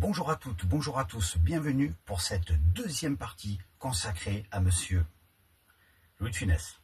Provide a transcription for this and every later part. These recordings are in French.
Bonjour à toutes, bonjour à tous, bienvenue pour cette deuxième partie consacrée à Monsieur Louis de Funès.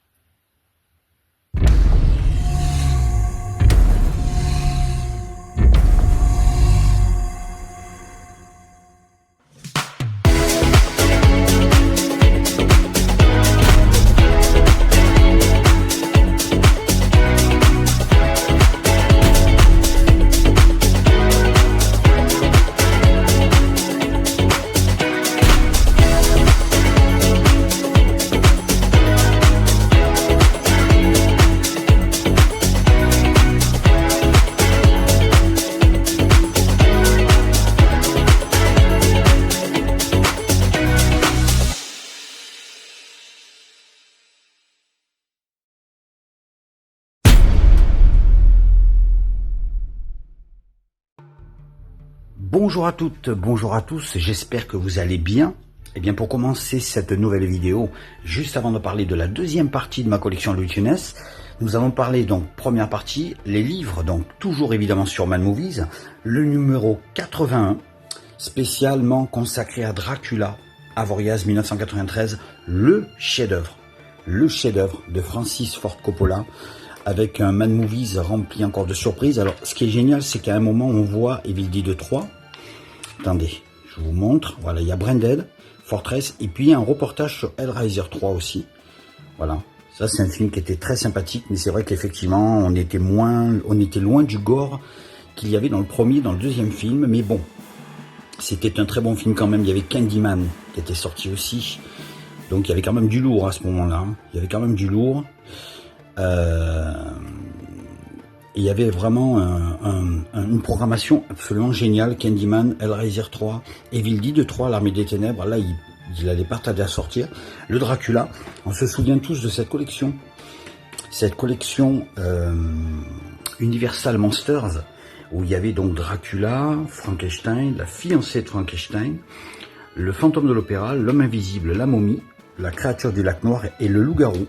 Bonjour à toutes, bonjour à tous, j'espère que vous allez bien. Et bien pour commencer cette nouvelle vidéo, juste avant de parler de la deuxième partie de ma collection Louis de Funès, nous allons parler donc première partie, les livres, donc toujours évidemment sur Mad Movies, le numéro 81, spécialement consacré à Dracula, Avoriaz 1993, le chef-d'œuvre de Francis Ford Coppola, avec un Mad Movies rempli encore de surprises. Alors ce qui est génial, c'est qu'à un moment on voit Evil Dead 3. Attendez, je vous montre. Voilà, il y a Branded, Fortress, et puis un reportage sur Hellraiser 3 aussi. Voilà, ça c'est un film qui était très sympathique, mais c'est vrai qu'effectivement on était loin du gore qu'il y avait dans le premier, dans le deuxième film. Mais bon, c'était un très bon film quand même. Il y avait Candyman qui était sorti aussi, donc il y avait quand même du lourd à ce moment-là. Il y avait quand même du lourd. Il y avait vraiment une programmation absolument géniale. Candyman, Hellraiser 3, Evil Dead 3, l'Armée des Ténèbres. Là, il allait pas tarder à sortir. Le Dracula. On se souvient tous de cette collection. Cette collection Universal Monsters, où il y avait donc Dracula, Frankenstein, la fiancée de Frankenstein, le fantôme de l'opéra, l'homme invisible, la momie, la créature du lac noir et le loup-garou.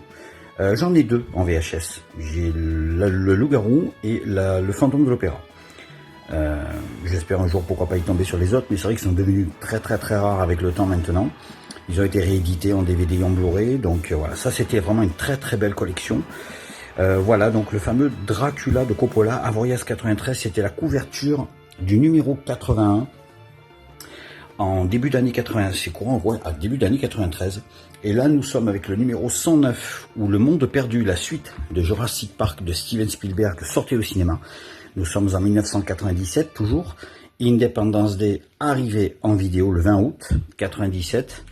J'en ai deux en VHS. J'ai le loup-garou et le fantôme de l'opéra. J'espère un jour pourquoi pas y tomber sur les autres, mais c'est vrai qu'ils sont devenus très rares avec le temps maintenant. Ils ont été réédités en DVD et en Blu-ray, donc voilà, ça c'était vraiment une très belle collection. Voilà, donc le fameux Dracula de Coppola, Avoriaz 93, c'était la couverture du numéro 81. En début d'année 80, c'est courant, ouais, à début d'année 93. Et là, nous sommes avec le numéro 109, où Le Monde Perdu, la suite de Jurassic Park de Steven Spielberg, sortait au cinéma. Nous sommes en 1997, toujours. Independence Day arrivé en vidéo le 20 août 97.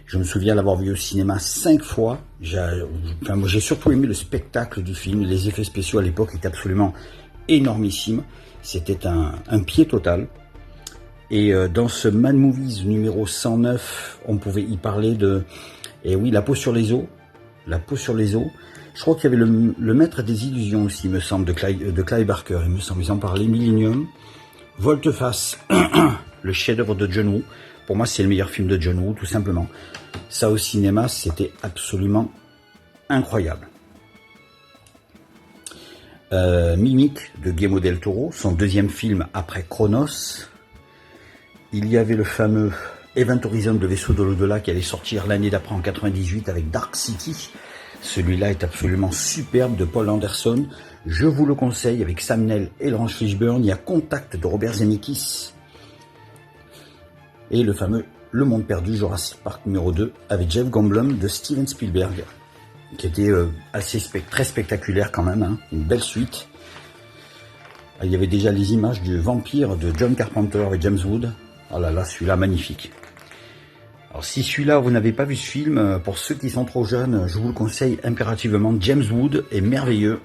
Je me souviens l'avoir vu au cinéma 5 fois. J'ai surtout aimé le spectacle du film. Les effets spéciaux à l'époque étaient absolument énormissimes. C'était un pied total. Et dans ce Mad Movies numéro 109, on pouvait y parler de... Et oui, la peau sur les os. La peau sur les os. Je crois qu'il y avait le Maître des Illusions aussi, il me semble, de Clive Barker. Il me semble, ils en parlaient. Millennium. Volte-face. Le chef-d'œuvre de John Woo. Pour moi, c'est le meilleur film de John Woo, tout simplement. Ça, au cinéma, c'était absolument incroyable. Mimic de Guillermo del Toro, son deuxième film après Chronos. Il y avait le fameux Event Horizon de Vaisseau de l'au-delà qui allait sortir l'année d'après en 98 avec Dark City. Celui-là est absolument superbe, de Paul Anderson. Je vous le conseille, avec Sam Neill et Laurence Fishburne. Il y a Contact de Robert Zemeckis. Et le fameux Le Monde Perdu, Jurassic Park numéro 2 avec Jeff Goldblum de Steven Spielberg, qui était très spectaculaire quand même, hein. Une belle suite. Il y avait déjà les images du vampire de John Carpenter avec James Wood. Oh là là, celui-là magnifique. Alors si celui-là vous n'avez pas vu ce film, pour ceux qui sont trop jeunes, je vous le conseille impérativement. James Wood est merveilleux,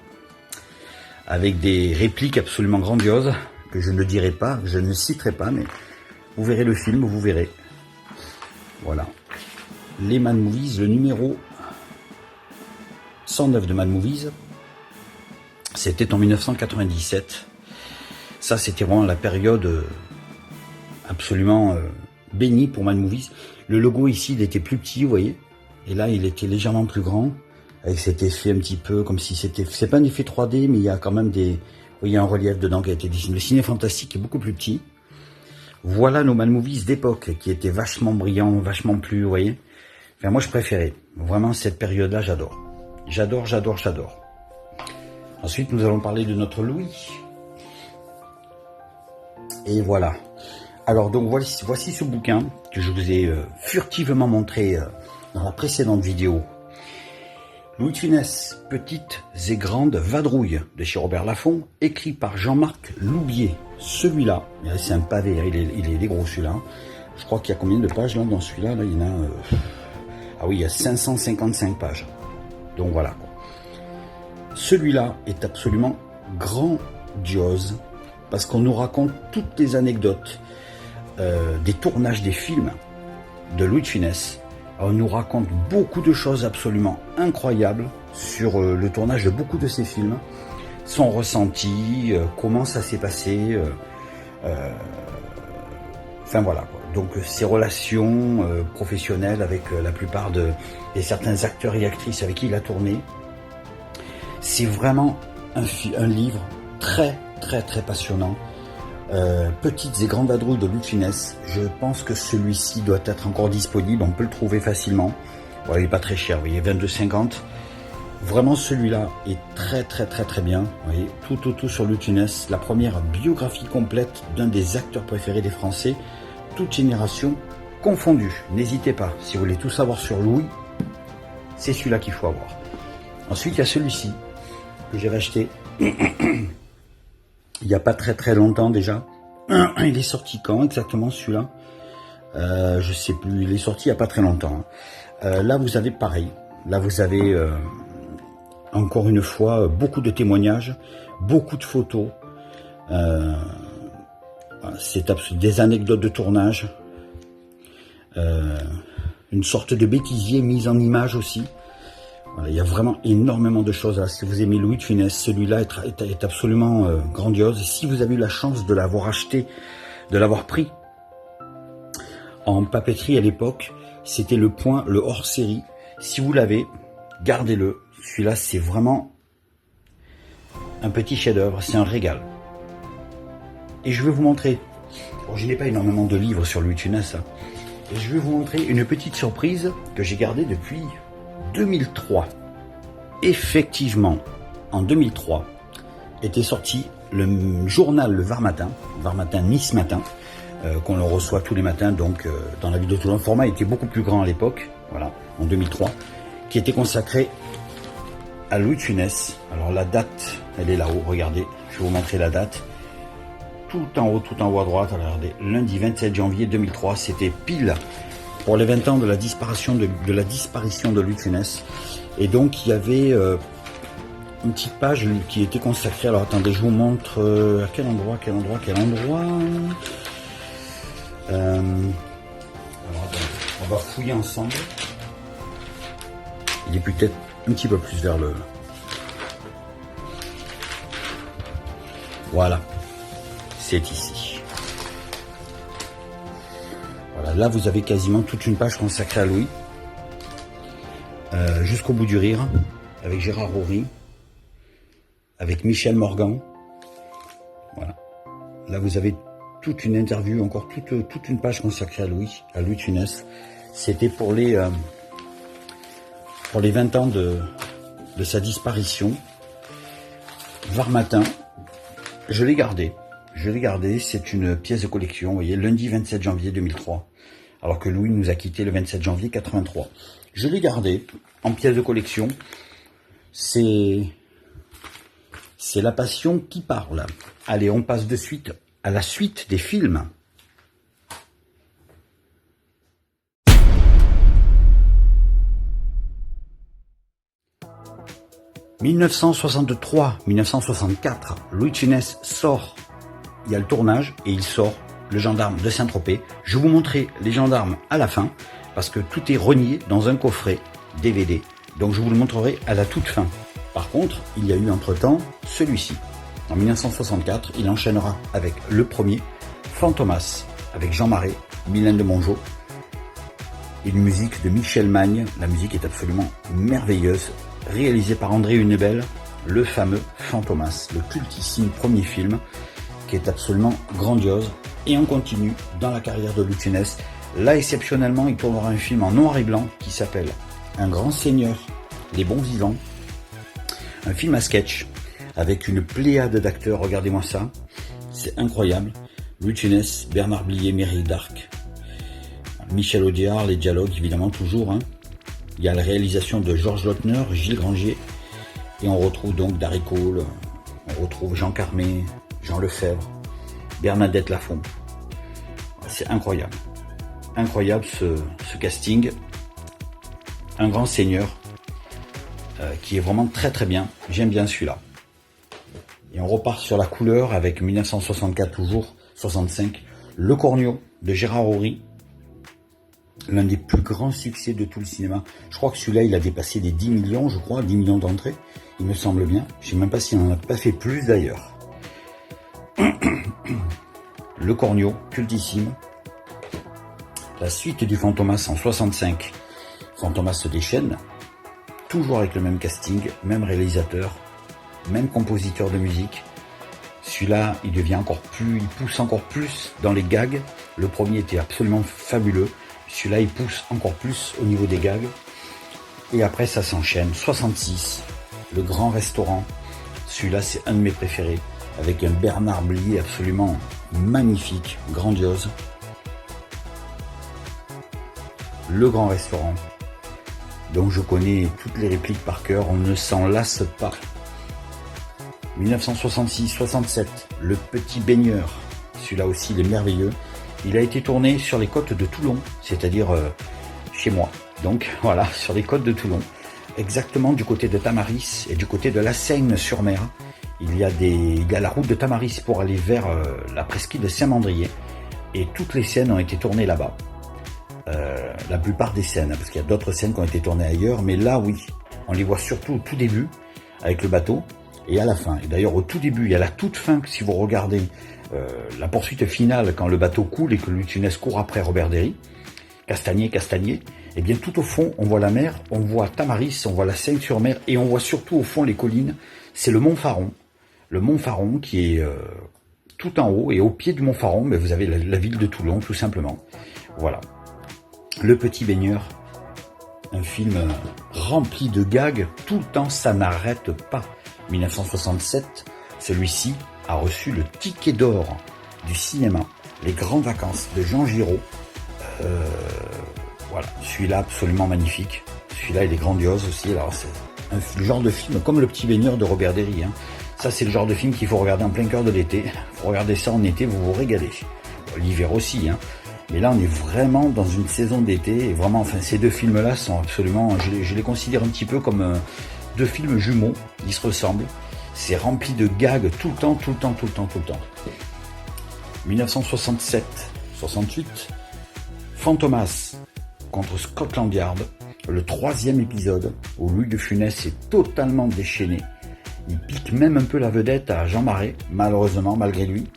avec des répliques absolument grandioses, que je ne dirai pas, je ne citerai pas, mais vous verrez le film, vous verrez. Voilà. Les Mad Movies, le numéro 109 de Mad Movies, c'était en 1997. Ça, c'était vraiment la période absolument bénie pour Mad Movies. Le logo ici, il était plus petit, vous voyez. Et là, il était légèrement plus grand, avec cet effet un petit peu comme si c'était... C'est pas un effet 3D, mais il y a quand même des... Vous voyez, un relief dedans qui a été dessiné. Le ciné fantastique est beaucoup plus petit. Voilà nos Mad Movies d'époque, qui étaient vachement brillants, vachement plus, vous voyez. Enfin, moi, je préférais. Vraiment, cette période-là, j'adore. J'adore, j'adore, j'adore. Ensuite, nous allons parler de notre Louis. Et voilà. Alors, donc, voici ce bouquin que je vous ai furtivement montré dans la précédente vidéo. Louis de Funès, Petites et Grandes Vadrouilles de chez Robert Laffont, écrit par Jean-Marc Loubier. Celui-là, c'est un pavé, il est gros celui-là. Je crois qu'il y a combien de pages là dans celui-là là, il y en a... Ah oui, il y a 555 pages. Donc voilà. Celui-là est absolument grandiose parce qu'on nous raconte toutes les anecdotes des tournages des films de Louis de Funès. On nous raconte beaucoup de choses absolument incroyables sur le tournage de beaucoup de ces films, son ressenti, comment ça s'est passé, enfin voilà quoi. Donc ses relations professionnelles avec la plupart de certains acteurs et actrices avec qui il a tourné. C'est vraiment un livre très très très passionnant. Petites et Grandes Vadrouilles de Louis de Funès. Je pense que celui-ci doit être encore disponible, on peut le trouver facilement. Voilà, il n'est pas très cher, vous voyez, 22,50. Vraiment, celui-là est très très très très bien. Vous voyez, tout sur Louis de Funès, la première biographie complète d'un des acteurs préférés des Français, toute génération confondue. N'hésitez pas, si vous voulez tout savoir sur Louis, c'est celui-là qu'il faut avoir. Ensuite, il y a celui-ci que j'avais acheté. Il n'y a pas très très longtemps déjà. Il est sorti quand exactement celui-là? Je sais plus, il est sorti il n'y a pas très longtemps. Là vous avez pareil. Là vous avez encore une fois beaucoup de témoignages, beaucoup de photos. C'est des anecdotes de tournage. Une sorte de bêtisier mis en image aussi. Voilà, il y a vraiment énormément de choses là. Si vous aimez Louis de Funès, celui-là est absolument grandiose. Et si vous avez eu la chance de l'avoir acheté, de l'avoir pris en papeterie à l'époque, c'était le hors-série. Si vous l'avez, gardez-le. Celui-là, c'est vraiment un petit chef-d'œuvre, c'est un régal. Et je vais vous montrer, bon, je n'ai pas énormément de livres sur Louis de Funès, hein, et je vais vous montrer une petite surprise que j'ai gardée depuis 2003. Effectivement, en 2003, était sorti le journal Le Var Matin Nice Matin, qu'on le reçoit tous les matins, donc dans la vidéo tout le format était beaucoup plus grand à l'époque, voilà, en 2003, qui était consacré à Louis de Funès. Alors la date, elle est là-haut, regardez, je vais vous montrer la date. Tout en haut à droite, regardez, lundi 27 janvier 2003, c'était pile pour les 20 ans de la disparition de Louis de Funès. Et donc il y avait une petite page qui était consacrée. Alors attendez, je vous montre à quel endroit. Alors attendez, on va fouiller ensemble. Il est peut-être un petit peu plus vers le... Voilà, c'est ici. Voilà, là vous avez quasiment toute une page consacrée à Louis. Jusqu'au bout du rire, avec Gérard Rory, avec Michel Morgan. Voilà. Là vous avez toute une interview, encore toute une page consacrée à Louis de Funès. C'était pour les 20 ans de sa disparition. Var Matin, je l'ai gardé, c'est une pièce de collection, vous voyez, lundi 27 janvier 2003, alors que Louis nous a quitté le 27 janvier 83. Je l'ai gardé en pièce de collection, c'est la passion qui parle. Allez, on passe de suite à la suite des films. « 1963-1964, Louis de Funès sort, il y a le tournage et il sort Le Gendarme de Saint-Tropez. Je vais vous montrer Les Gendarmes à la fin, parce que tout est renié dans un coffret DVD. Donc je vous le montrerai à la toute fin. Par contre, il y a eu entre-temps celui-ci. En 1964, il enchaînera avec le premier, Fantomas, avec Jean Marais, Mylène de Mongeau, et une musique de Michel Magne. La musique est absolument merveilleuse, réalisée par André Hunebelle, le fameux Fantomas, le cultissime premier film, qui est absolument grandiose. Et on continue dans la carrière de Louis de Funès. Là, exceptionnellement, il tournera un film en noir et blanc qui s'appelle Un grand seigneur, les bons vivants. Un film à sketch avec une pléiade d'acteurs. Regardez-moi ça. C'est incroyable. Louis de Funès, Bernard Blier, Mireille d'Arc, Michel Audiard, les dialogues évidemment toujours. Il y a la réalisation de Georges Lautner, Gilles Granger. Et on retrouve donc Darry Cole, on retrouve Jean Carmé, Jean Lefebvre, Bernadette Lafont. C'est incroyable. Incroyable ce casting. Un grand seigneur qui est vraiment très très bien. J'aime bien celui-là. Et on repart sur la couleur avec 1964 toujours, 65, Le Cornio de Gérard Horry. L'un des plus grands succès de tout le cinéma. Je crois que celui-là, il a dépassé les 10 millions, je crois, 10 millions d'entrées. Il me semble bien. Je ne sais même pas s'il n'en a pas fait plus d'ailleurs. Le Cornio, cultissime. La suite du Fantomas en 65. Fantomas se déchaîne. Toujours avec le même casting, même réalisateur, même compositeur de musique. Celui-là, il devient encore plus, il pousse encore plus dans les gags. Le premier était absolument fabuleux. Celui-là, il pousse encore plus au niveau des gags. Et après, ça s'enchaîne. 66, Le Grand Restaurant. Celui-là, c'est un de mes préférés. Avec un Bernard Blier absolument magnifique, grandiose. Le Grand Restaurant. Donc je connais toutes les répliques par cœur. On ne s'en lasse pas. 1966-67, Le Petit Baigneur. Celui-là aussi, il est merveilleux. Il a été tourné sur les côtes de Toulon, c'est-à-dire chez moi. Donc voilà, sur les côtes de Toulon. Exactement du côté de Tamaris et du côté de la Seigne-sur-Mer. Il y a la route de Tamaris pour aller vers la presqu'île de Saint-Mandrier. Et toutes les scènes ont été tournées là-bas. La plupart des scènes, parce qu'il y a d'autres scènes qui ont été tournées ailleurs. Mais là, oui, on les voit surtout au tout début, avec le bateau, et à la fin. Et d'ailleurs, au tout début, et à la toute fin, si vous regardez la poursuite finale, quand le bateau coule et que Louis de Funès court après Robert Derry, Castagnier, et bien tout au fond, on voit la mer, on voit Tamaris, on voit la Seigne-sur-Mer, et on voit surtout au fond les collines. C'est le Mont Faron. Le Mont Faron qui est tout en haut, et au pied du Mont Faron, mais vous avez la ville de Toulon, tout simplement. Voilà. Le Petit Baigneur, un film rempli de gags, tout le temps, ça n'arrête pas. 1967, celui-ci a reçu le ticket d'or du cinéma, Les Grandes Vacances de Jean Giraud. Voilà, celui-là absolument magnifique. Celui-là, il est grandiose aussi. Alors, c'est le genre de film comme Le Petit Baigneur de Robert Derry. Ça, c'est le genre de film qu'il faut regarder en plein cœur de l'été. Il faut regarder ça en été, vous vous régalez. L'hiver aussi, Mais là, on est vraiment dans une saison d'été. Et vraiment, enfin, ces deux films-là sont absolument... Je les considère un petit peu comme deux films jumeaux. Ils se ressemblent. C'est rempli de gags tout le temps. 1967, 68, Fantomas contre Scotland Yard, le 3e épisode où Louis de Funès est totalement déchaîné. Il pique même un peu la vedette à Jean Marais, malheureusement, malgré lui.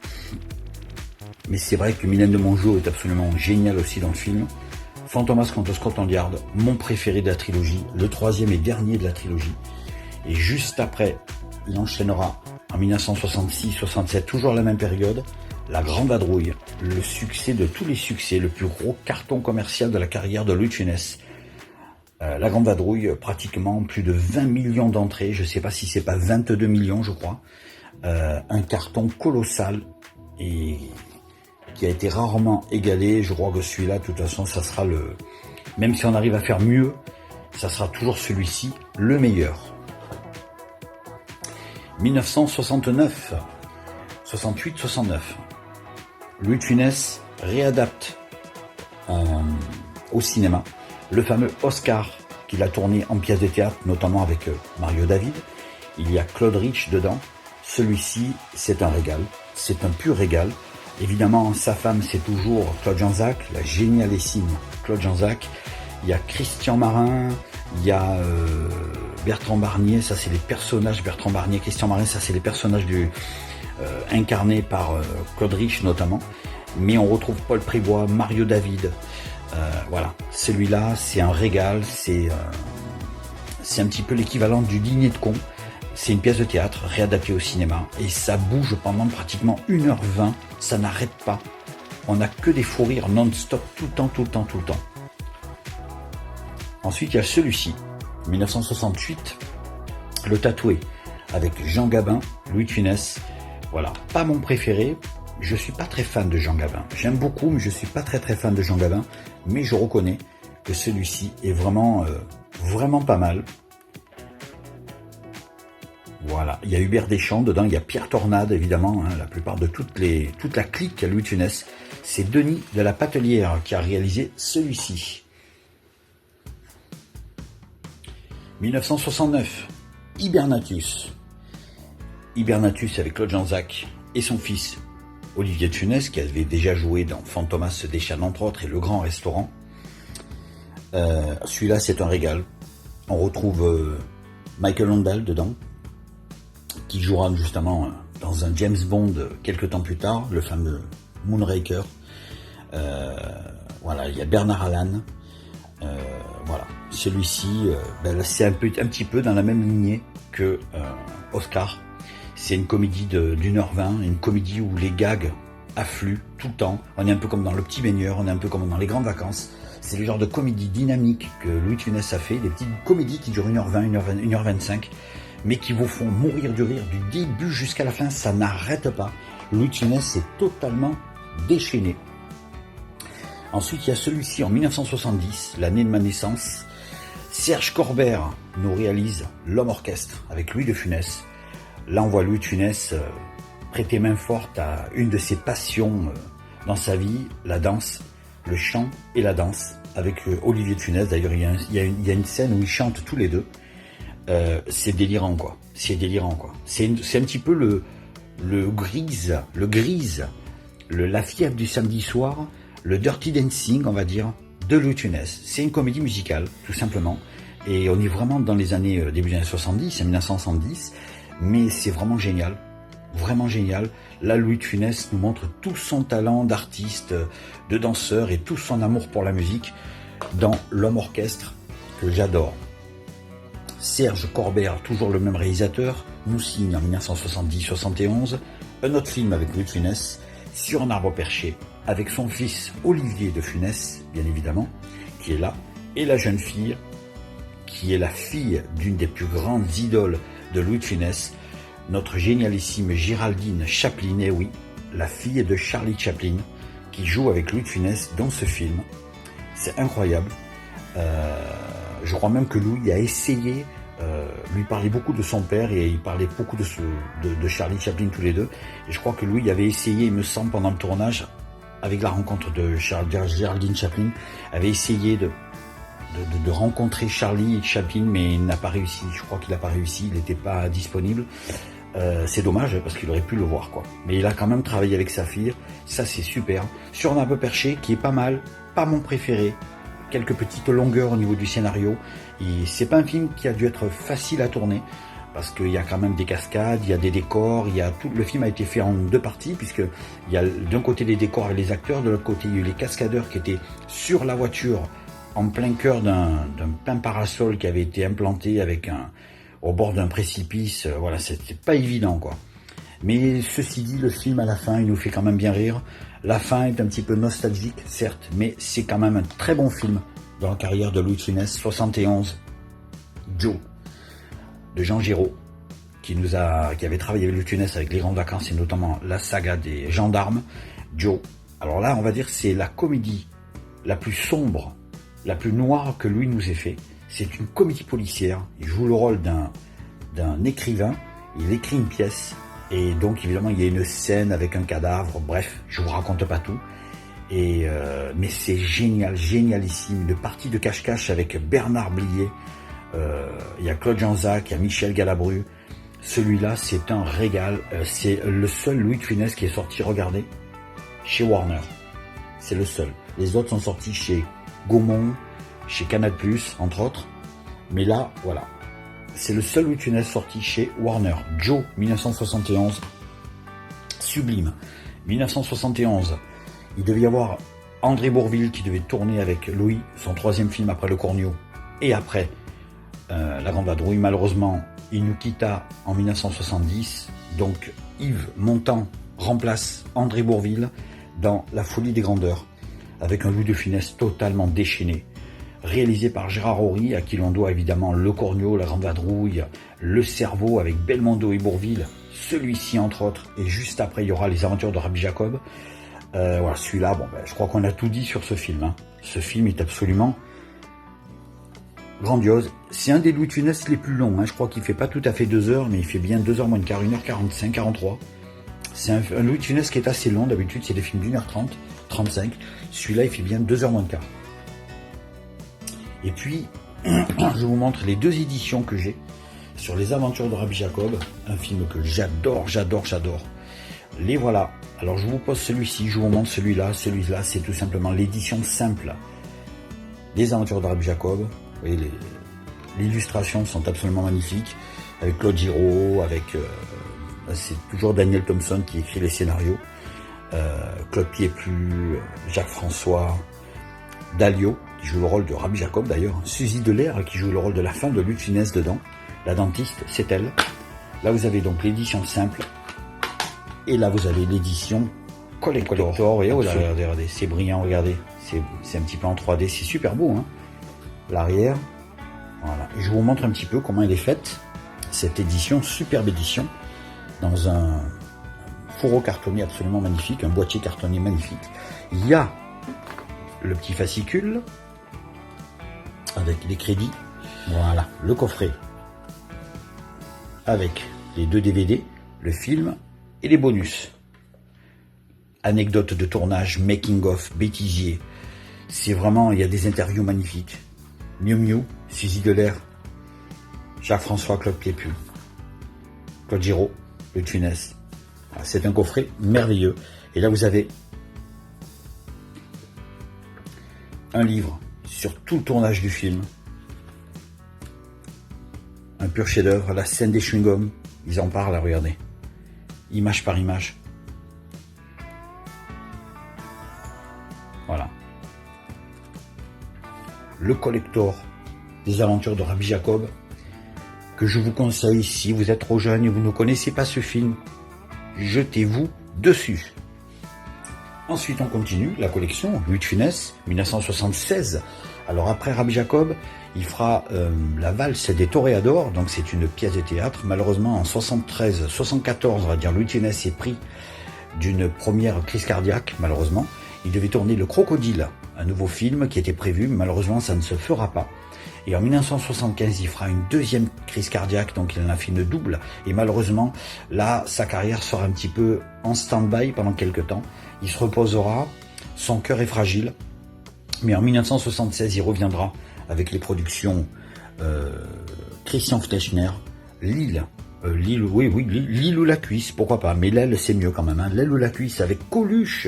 Mais c'est vrai que Mylène de Mongeau est absolument géniale aussi dans le film. Fantomas contre Scotland Yard, mon préféré de la trilogie, le 3e et dernier de la trilogie. Et juste après, il enchaînera en 1966-67, toujours la même période, La Grande Vadrouille, le succès de tous les succès, le plus gros carton commercial de la carrière de Louis de Funès. La Grande Vadrouille, pratiquement plus de 20 millions d'entrées, je ne sais pas si c'est pas 22 millions, je crois. Un carton colossal et qui a été rarement égalé. Je crois que celui-là, de toute façon, ça sera le... Même si on arrive à faire mieux, ça sera toujours celui-ci, le meilleur. 1969, 68-69, Louis de Funès réadapte au cinéma le fameux Oscar qu'il a tourné en pièce de théâtre, notamment avec Mario David. Il y a Claude Rich dedans. Celui-ci, c'est un régal. C'est un pur régal. Évidemment, sa femme, c'est toujours Claude Jansac, la génialissime Claude Jansac. Il y a Christian Marin, il y a Bertrand Barnier, ça c'est les personnages, Bertrand Barnier, Christian Marin, ça c'est les personnages incarnés par Claude Rich notamment. Mais on retrouve Paul Prébois, Mario David. Voilà, celui-là, c'est un régal, c'est un petit peu l'équivalent du Dîner de cons. C'est une pièce de théâtre réadaptée au cinéma et ça bouge pendant pratiquement 1h20, ça n'arrête pas. On n'a que des fous rires non-stop, tout le temps, tout le temps, tout le temps. Ensuite, il y a celui-ci, 1968, Le Tatoué, avec Jean Gabin, Louis de Funès. Voilà, pas mon préféré. Je suis pas très fan de Jean Gabin. J'aime beaucoup, mais je suis pas très fan de Jean Gabin. Mais je reconnais que celui-ci est vraiment, vraiment pas mal. Voilà, il y a Hubert Deschamps dedans, il y a Pierre Tornade évidemment, hein, la plupart de toute la clique à Louis de Funès. C'est Denis de la Patelière qui a réalisé celui-ci. 1969, Hibernatus. Hibernatus avec Claude Jansac et son fils Olivier de Funès, qui avait déjà joué dans Fantomas Deschanel entre autres et Le Grand Restaurant. Celui-là, c'est un régal. On retrouve Michael Londell dedans, qui jouera justement dans un James Bond quelques temps plus tard, le fameux Moonraker. Voilà, il y a Bernard Allan. Voilà, celui-ci, c'est un petit peu dans la même lignée que Oscar. C'est une comédie d'1h20, une comédie où les gags affluent tout le temps. On est un peu comme dans Le Petit Baigneur, on est un peu comme dans Les Grandes Vacances. C'est le genre de comédie dynamique que Louis de Funès a fait, des petites comédies qui durent 1h20, 1h25, mais qui vous font mourir du rire du début jusqu'à la fin, ça n'arrête pas. Louis de Funès s'est totalement déchaîné. Ensuite, il y a celui-ci en 1970, l'année de ma naissance. Serge Corbert nous réalise L'Homme Orchestre avec Louis de Funès. Là, on voit Louis de Funès prêter main forte à une de ses passions dans sa vie, la danse, le chant et la danse, avec Olivier de Funès. D'ailleurs, il y a une scène où ils chantent tous les deux. C'est délirant, quoi. C'est délirant, quoi. C'est un petit peu le grise, la fièvre du samedi soir, le dirty dancing, on va dire, de Louis de Funès. C'est une comédie musicale, tout simplement. Et on est vraiment dans les années, début des années 70, 1970. Mais c'est vraiment génial, vraiment génial. Là, Louis de Funès nous montre tout son talent d'artiste, de danseur et tout son amour pour la musique dans L'Homme Orchestre, que j'adore. Serge Corbert, toujours le même réalisateur, nous signe en 1970-71 un autre film avec Louis de Funès, Sur un arbre perché, avec son fils Olivier de Funès, bien évidemment, qui est là, et la jeune fille, qui est la fille d'une des plus grandes idoles de Louis de Funès, notre génialissime Géraldine Chaplin, et oui, la fille de Charlie Chaplin, qui joue avec Louis de Funès dans ce film. C'est incroyable. Je crois même que Louis a essayé, lui parlait beaucoup de son père et il parlait beaucoup de Charlie Chaplin tous les deux. Et je crois que Louis avait essayé, il me semble, pendant le tournage, avec la rencontre de Géraldine Chaplin, avait essayé de rencontrer Charlie Chaplin, mais il n'a pas réussi. Je crois qu'il n'a pas réussi, il n'était pas disponible. C'est dommage parce qu'il aurait pu le voir, quoi. Mais il a quand même travaillé avec sa fille, ça c'est super. Sur un arbre perché, qui est pas mal, pas mon préféré. Quelques petites longueurs au niveau du scénario. Et c'est pas un film qui a dû être facile à tourner parce qu'il y a quand même des cascades, il y a des décors, le film a été fait en deux parties puisque il y a d'un côté les décors et les acteurs, de l'autre côté il y a eu les cascadeurs qui étaient sur la voiture en plein cœur d'un plein parasol qui avait été implanté au bord d'un précipice. Voilà, c'était pas évident, quoi. Mais ceci dit, le film à la fin, il nous fait quand même bien rire. La fin est un petit peu nostalgique, certes, mais c'est quand même un très bon film dans la carrière de Louis de Funès. 71, Joe, de Jean Giraud, qui avait travaillé avec Louis de Funès avec Les Grandes Vacances et notamment la saga des gendarmes. Joe. Alors là, on va dire que c'est la comédie la plus sombre, la plus noire que Louis nous ait fait. C'est une comédie policière. Il joue le rôle d'un écrivain. Il écrit une pièce. Et donc, évidemment, il y a une scène avec un cadavre. Bref, je vous raconte pas tout. Mais c'est génial, génialissime. Une partie de cache-cache avec Bernard Blier. Il y a Claude Jansac, il y a Michel Galabru. Celui-là, c'est un régal. C'est le seul Louis de Funès qui est sorti, regardez, chez Warner. C'est le seul. Les autres sont sortis chez Gaumont, chez Canal+, entre autres. Mais là, voilà. C'est le seul Louis de Funès sorti chez Warner. Joe, 1971. Sublime. 1971. Il devait y avoir André Bourvil qui devait tourner avec Louis, son troisième film après Le Cornio et après La Grande Vadrouille. Malheureusement, il nous quitta en 1970. Donc Yves Montand remplace André Bourvil dans La folie des grandeurs, avec un Louis de Funès totalement déchaîné, réalisé par Gérard Horry, à qui l'on doit évidemment Le Corneau, La Grande Vadrouille, Le Cerveau avec Belmondo et Bourvil, celui-ci entre autres, et juste après il y aura Les Aventures de Rabbi Jacob. Voilà, celui-là, bon, je crois qu'on a tout dit sur ce film, hein. Ce film est absolument grandiose. C'est un des Louis de Funès les plus longs, hein. Je crois qu'il fait pas tout à fait 2 heures, mais il fait bien 2 heures moins de quart, 1h45, 43. C'est un Louis de Funès qui est assez long, d'habitude c'est des films d'1h30, 35. Celui-là il fait bien 2 heures moins de quart. Et puis, je vous montre les 2 éditions que j'ai sur Les Aventures de Rabbi Jacob, un film que j'adore. Les voilà. Alors je vous pose celui-ci, je vous montre celui-là, c'est tout simplement l'édition simple des Aventures de Rabbi Jacob. Vous voyez, les illustrations sont absolument magnifiques, avec Claude Giraud, c'est toujours Daniel Thompson qui écrit les scénarios, Claude Pieplu, Jacques François, Dalio, qui joue le rôle de Rabbi Jacob d'ailleurs, Suzy Delair, qui joue le rôle de la femme de Louis de Funès dedans, la dentiste, c'est elle. Là vous avez donc l'édition simple, et là vous avez l'édition collector, et oh là, regardez, c'est brillant, regardez, c'est un petit peu en 3D, c'est super beau, hein. L'arrière, voilà, et je vous montre un petit peu comment elle est faite, cette édition, superbe édition, dans un fourreau cartonné absolument magnifique, un boîtier cartonné magnifique. Il y a le petit fascicule, avec les crédits, voilà, le coffret, avec les 2 DVD, le film et les bonus. Anecdotes de tournage, making of, bêtisier. C'est vraiment, il y a des interviews magnifiques. Miu Miu, Suzy Delair, Jacques-François, Claude Pieplu, Claude Giraud, Louis de Funès. C'est un coffret merveilleux. Et là vous avez un livre sur tout le tournage du film. Un pur chef-d'œuvre, la scène des chewing-gums, ils en parlent, là, regardez. Image par image. Voilà. Le collector des Aventures de Rabbi Jacob, que je vous conseille, si vous êtes trop jeune et vous ne connaissez pas ce film, jetez-vous dessus. Ensuite, on continue la collection Louis de Funès, 1976. Alors après Rabbi Jacob, il fera la valse des toréadors, donc c'est une pièce de théâtre. Malheureusement, en 74, on va dire, Louis de Funès est pris d'une première crise cardiaque, malheureusement. Il devait tourner Le Crocodile, un nouveau film qui était prévu, malheureusement ça ne se fera pas. Et en 1975, il fera une 2e crise cardiaque, donc il en a fait une double. Et malheureusement, là, sa carrière sera un petit peu en stand-by pendant quelques temps. Il se reposera, son cœur est fragile. Mais en 1976, il reviendra avec les productions Christian Fleischner, L'île ou la cuisse, pourquoi pas. Mais l'aile, c'est mieux quand même, hein. L'aile ou la cuisse avec Coluche.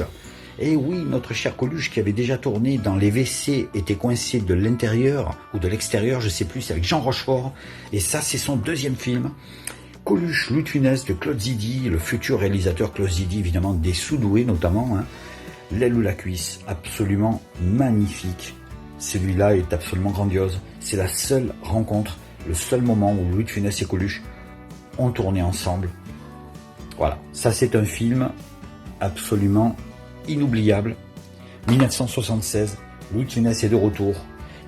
Et oui, notre cher Coluche qui avait déjà tourné dans Les WC était coincé de l'intérieur ou de l'extérieur, je sais plus, c'est avec Jean Rochefort. Et ça, c'est son 2e film. Coluche, Louis de Funès, de Claude Zidi, le futur réalisateur Claude Zidi, évidemment, des Sous-Doués notamment, hein. L'aile ou la cuisse, absolument magnifique. Celui-là est absolument grandiose. C'est la seule rencontre, le seul moment où Louis de Funès et Coluche ont tourné ensemble. Voilà, ça c'est un film absolument inoubliable. 1976, Louis de Funès est de retour.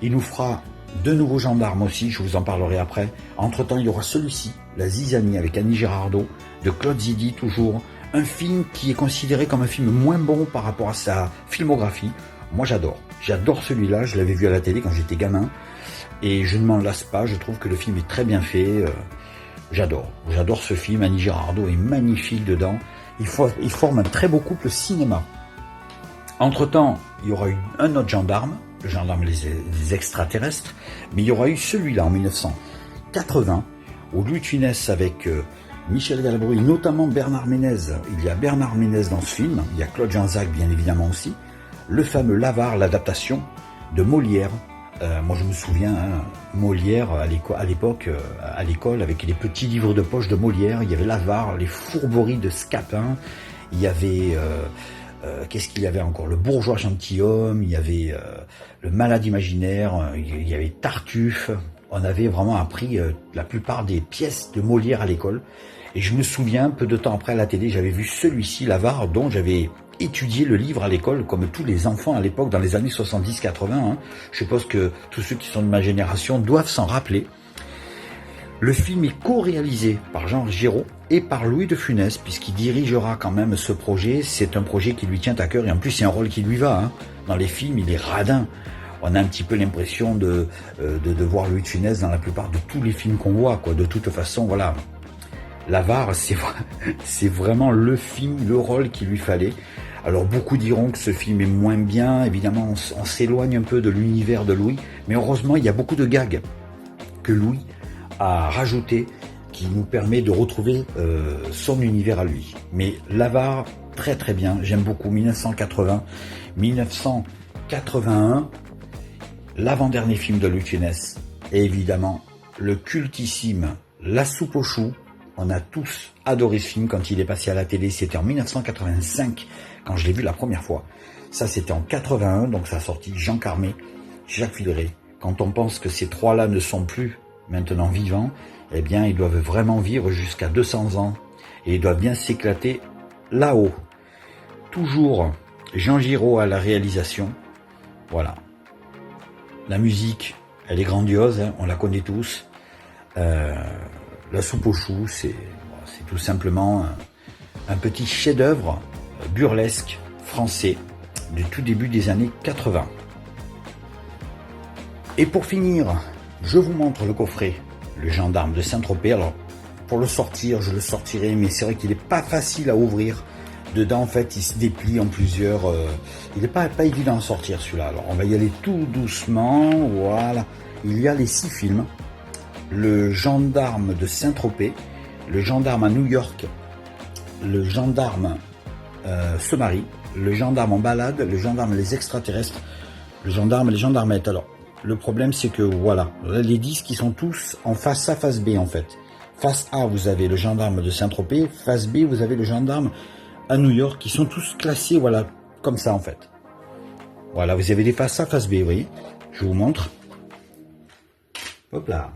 Il nous fera 2 nouveaux gendarmes aussi, je vous en parlerai après. Entre-temps, il y aura celui-ci, La Zizanie avec Annie Girardot, de Claude Zidi toujours. Un film qui est considéré comme un film moins bon par rapport à sa filmographie. Moi j'adore celui-là, je l'avais vu à la télé quand j'étais gamin. Et je ne m'en lasse pas, je trouve que le film est très bien fait. J'adore ce film, Annie Girardot est magnifique dedans. Il forme un très beau couple cinéma. Entre-temps, il y aura eu un autre gendarme, le gendarme les extraterrestres, mais il y aura eu celui-là en 1980, où Louis de Funès avec Michel Galabru, notamment Bernard Ménez. Il y a Bernard Ménez dans ce film, il y a Claude Jansac bien évidemment aussi, le fameux L'Avare, l'adaptation de Molière. Moi je me souviens, hein, Molière à l'époque, à l'école, avec les petits livres de poche de Molière, il y avait L'Avare, les fourberies de Scapin, il y avait... qu'est-ce qu'il y avait encore? Le bourgeois gentilhomme, il y avait le malade imaginaire, il y avait Tartuffe, on avait vraiment appris la plupart des pièces de Molière à l'école. Et je me souviens, peu de temps après à la télé, j'avais vu celui-ci, l'Avare, dont j'avais étudié le livre à l'école, comme tous les enfants à l'époque, dans les années 70-80. Hein. Je suppose que tous ceux qui sont de ma génération doivent s'en rappeler. Le film est co-réalisé par Jean Giraud et par Louis de Funès, puisqu'il dirigera quand même ce projet. C'est un projet qui lui tient à cœur, et en plus c'est un rôle qui lui va. Hein. Dans les films, il est radin. On a un petit peu l'impression de voir Louis de Funès dans la plupart de tous les films qu'on voit, quoi. De toute façon, voilà. L'Avare, c'est vraiment le film, le rôle qu'il lui fallait. Alors beaucoup diront que ce film est moins bien, évidemment on s'éloigne un peu de l'univers de Louis, mais heureusement il y a beaucoup de gags que Louis a rajouté qui nous permet de retrouver son univers à lui. Mais l'Avare, très très bien, j'aime beaucoup. 1980, 1981, l'avant-dernier film de Louis de Funès, et évidemment le cultissime La Soupe aux choux. On a tous adoré ce film quand il est passé à la télé. C'était en 1985 quand je l'ai vu la première fois. Ça c'était en 81, donc ça a sorti Jean Carmé, Jacques Villeray. Quand on pense que ces trois-là ne sont plus maintenant vivants, eh bien ils doivent vraiment vivre jusqu'à 200 ans. Et ils doivent bien s'éclater là-haut. Toujours Jean Giraud à la réalisation. Voilà. La musique, elle est grandiose, hein, on la connaît tous. La Soupe aux choux, c'est tout simplement un petit chef-d'œuvre burlesque français du tout début des années 80. Et pour finir, je vous montre le coffret, le gendarme de Saint-Tropez. Alors, pour le sortir, je le sortirai, mais c'est vrai qu'il n'est pas facile à ouvrir. Dedans, en fait, il se déplie en plusieurs... il n'est pas évident à sortir, celui-là. Alors, on va y aller tout doucement. Voilà. Il y a les 6 films. Le gendarme de Saint-Tropez, le gendarme à New York, le gendarme se marie, le gendarme en balade, le gendarme les extraterrestres, le gendarme et les gendarmettes. Alors, le problème c'est que voilà, les disques ils sont tous en face A, face B en fait. Face A, vous avez le gendarme de Saint-Tropez, face B, vous avez le gendarme à New York, qui sont tous classés, voilà, comme ça en fait. Voilà, vous avez des faces A, face B, vous voyez. Je vous montre. Hop là.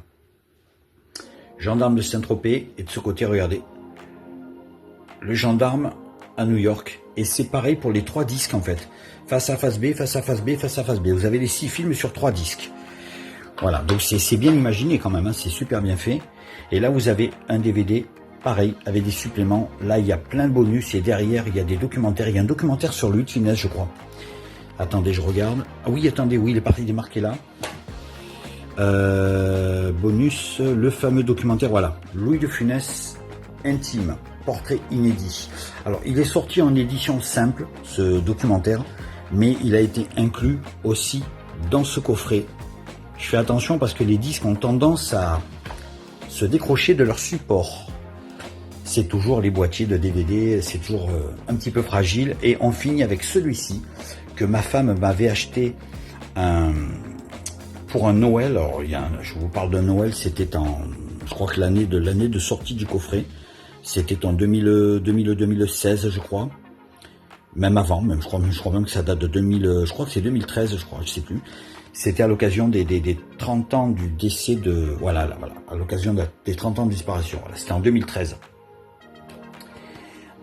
Gendarme de Saint-Tropez, et de ce côté, regardez, le gendarme à New York. Et c'est pareil pour les 3 disques en fait. Face A, face B, face A, face B, face A, face B. Vous avez les 6 films sur 3 disques. Voilà, donc c'est bien imaginé quand même, hein, c'est super bien fait. Et là, vous avez un DVD, pareil, avec des suppléments. Là, il y a plein de bonus, et derrière, il y a des documentaires. Il y a un documentaire sur Louis de Funès, je crois. Attendez, je regarde. Ah oui, attendez, oui, il est parti démarqué là. Bonus, le fameux documentaire, voilà, Louis de Funès, intime, portrait inédit. Alors, il est sorti en édition simple, ce documentaire, mais il a été inclus aussi dans ce coffret. Je fais attention parce que les disques ont tendance à se décrocher de leur support. C'est toujours les boîtiers de DVD, c'est toujours un petit peu fragile. Et on finit avec celui-ci, que ma femme m'avait acheté pour un Noël. Alors, je vous parle de Noël, c'était je crois que l'année de sortie du coffret, c'était en 2016, je crois. Même avant, je crois même que ça date de 2000, je crois que c'est 2013, je crois, je sais plus. C'était à l'occasion des 30 ans du décès de, voilà, à l'occasion des 30 ans de disparition. Voilà, c'était en 2013.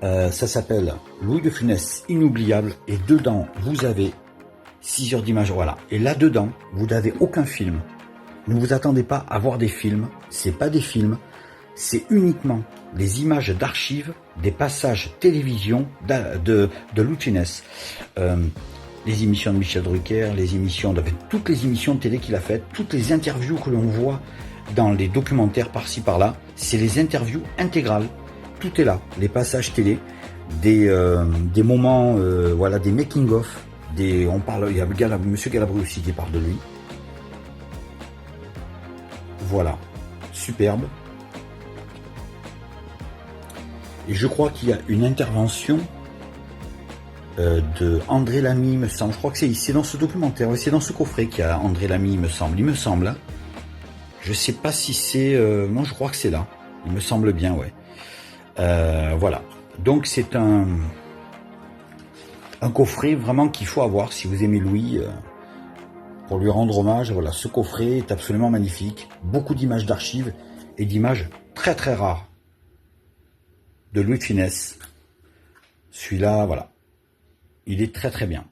Ça s'appelle Louis de Funès inoubliable, et dedans, vous avez 6 heures d'image, voilà. Et là-dedans, vous n'avez aucun film. Ne vous attendez pas à voir des films, c'est pas des films, c'est uniquement des images d'archives, des passages télévision de Louis de Funès. Les émissions de Michel Drucker, toutes les émissions de télé qu'il a faites, toutes les interviews que l'on voit dans les documentaires par-ci par-là, c'est les interviews intégrales. Tout est là, les passages télé, des moments, voilà, des making-of. Il y a Monsieur Galabru aussi qui parle de lui. Voilà, superbe. Et je crois qu'il y a une intervention de André Lamy, il me semble. Je crois que c'est dans ce documentaire, c'est dans ce coffret qu'il y a André Lamy, il me semble. Hein. Je sais pas si c'est... non, je crois que c'est là. Il me semble bien, ouais. Voilà. Donc c'est un coffret vraiment qu'il faut avoir si vous aimez Louis. pour lui rendre hommage. Voilà, ce coffret est absolument magnifique. Beaucoup d'images d'archives et d'images très très rares de Louis de Funès. Celui-là, voilà, il est très très bien.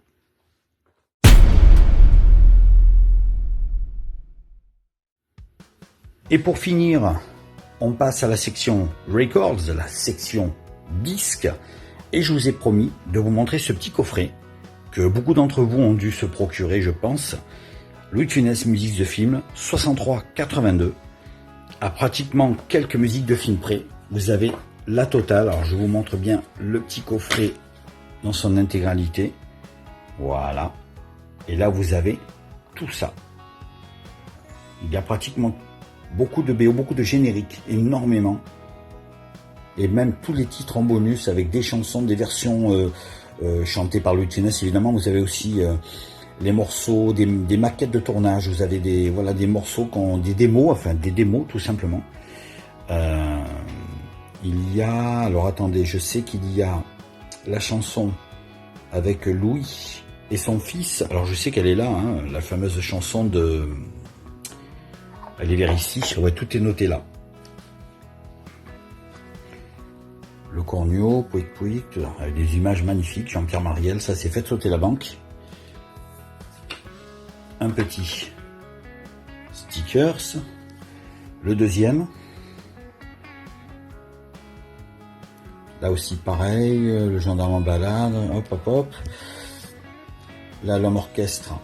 Et pour finir, on passe à la section Records, la section disques. Et je vous ai promis de vous montrer ce petit coffret que beaucoup d'entre vous ont dû se procurer, je pense. Louis de Funès, musique de film, 63-82. À pratiquement quelques musiques de films près, vous avez la totale. Alors je vous montre bien le petit coffret dans son intégralité. Voilà. Et là vous avez tout ça. Il y a pratiquement beaucoup de BO, beaucoup de génériques, énormément. Et même tous les titres en bonus avec des chansons, des versions chantées par Louis de Funès. Évidemment, vous avez aussi les morceaux, des maquettes de tournage. Vous avez des morceaux, des démos tout simplement. Il y a, alors attendez, je sais qu'il y a la chanson avec Louis et son fils. Alors je sais qu'elle est là, hein, la fameuse chanson de... Elle est vers ici, ouais, tout est noté là. Le Cornio, Pouic, avec des images magnifiques, Jean-Pierre Mariel, ça c'est Faites sauter la banque. Un petit stickers. Le deuxième. Là aussi pareil, le gendarme en balade, hop. Là l'homme orchestre.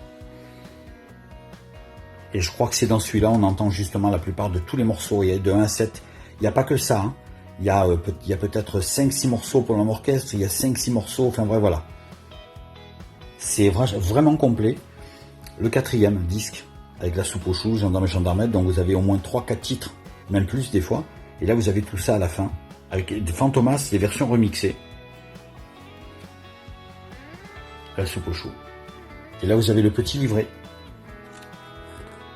Et je crois que c'est dans celui-là, on entend justement la plupart de tous les morceaux. Il y a de 1 à 7. Il n'y a pas que ça. Hein. Il y a peut-être 5-6 morceaux pour l'homme orchestre. Il y a 5-6 morceaux. Enfin bref, voilà. C'est vraiment complet. Le 4e disque, avec la soupe aux choux, gendarme et gendarmette. Donc vous avez au moins 3-4 titres, même plus des fois. Et là, vous avez tout ça à la fin. Avec des Fantomas, des versions remixées. La soupe aux choux. Et là, vous avez le petit livret.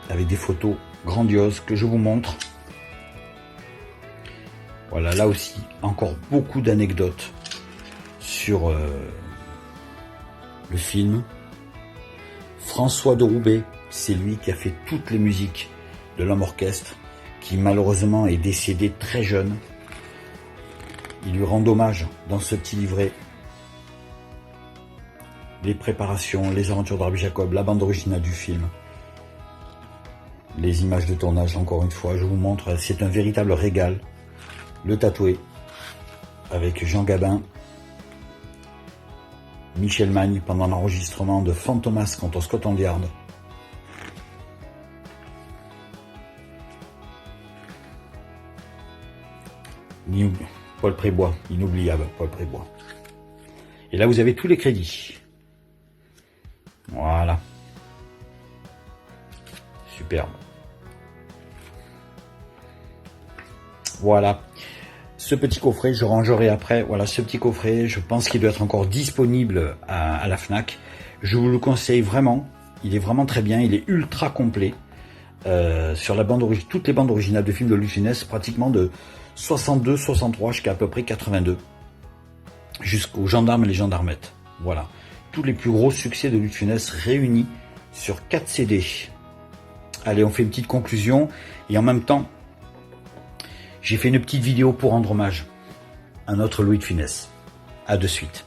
Avec des photos grandioses que je vous montre. Voilà, là aussi, encore beaucoup d'anecdotes sur le film. François de Roubaix, c'est lui qui a fait toutes les musiques de l'homme orchestre, qui malheureusement est décédé très jeune. Il lui rend hommage dans ce petit livret. Les préparations, les aventures de Rabbi Jacob, la bande originale du film. Les images de tournage, encore une fois, je vous montre, c'est un véritable régal. Le tatoué, avec Jean Gabin, Michel Magne, pendant l'enregistrement de Fantomas contre Scotland Yard. Paul Prébois, inoubliable, Paul Prébois. Et là, vous avez tous les crédits. Voilà. Superbe. Voilà. Ce petit coffret, je rangerai après. Voilà, ce petit coffret, je pense qu'il doit être encore disponible à la Fnac. Je vous le conseille vraiment. Il est vraiment très bien. Il est ultra complet. Sur la bande originale, toutes les bandes originales de films de Louis de Funès, pratiquement de 62, 63 jusqu'à à peu près 82. Jusqu'aux gendarmes et les gendarmettes. Voilà. Tous les plus gros succès de Louis de Funès réunis sur 4 CD. Allez, on fait une petite conclusion. Et en même temps, j'ai fait une petite vidéo pour rendre hommage à notre Louis de Funès. À de suite.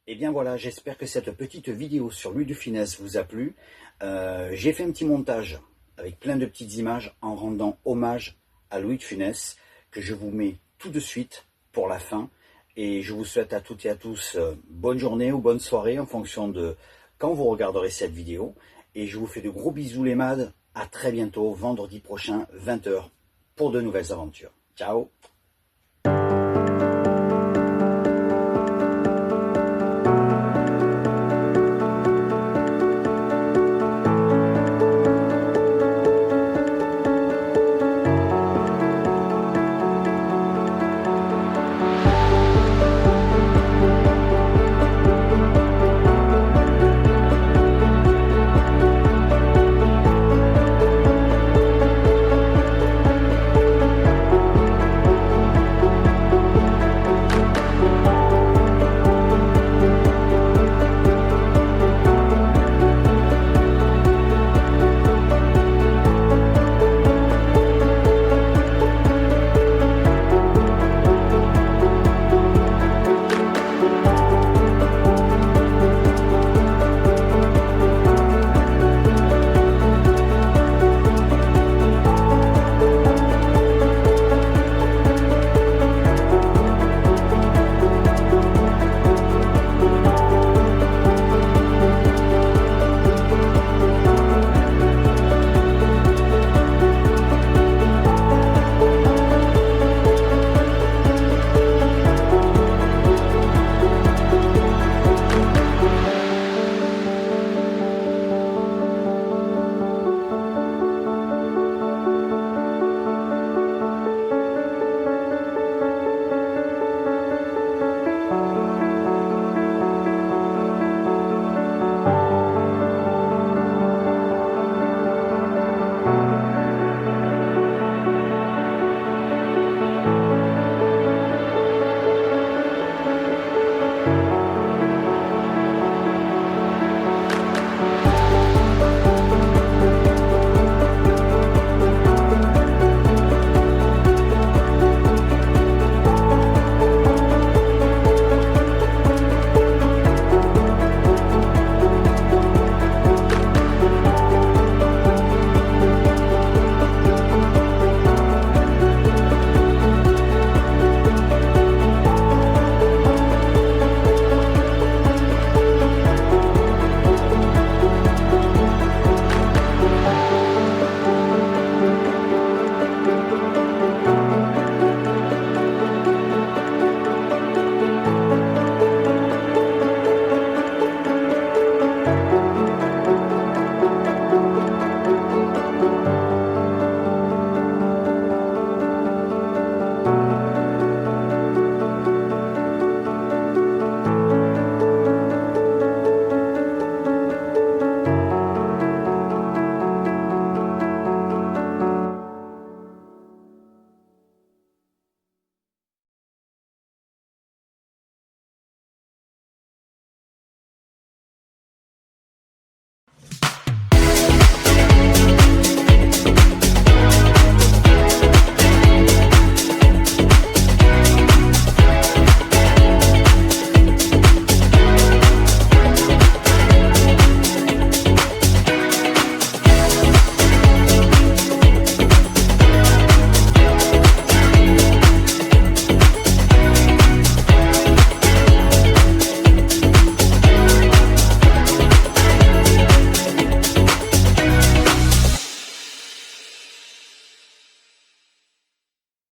Et bien voilà, j'espère que cette petite vidéo sur Louis de Funès vous a plu. J'ai fait un petit montage avec plein de petites images en rendant hommage à Louis de Funès que je vous mets tout de suite pour la fin. Et je vous souhaite à toutes et à tous bonne journée ou bonne soirée en fonction de quand vous regarderez cette vidéo. Et je vous fais de gros bisous les mads. À très bientôt, vendredi prochain, 20 h, pour de nouvelles aventures. Ciao!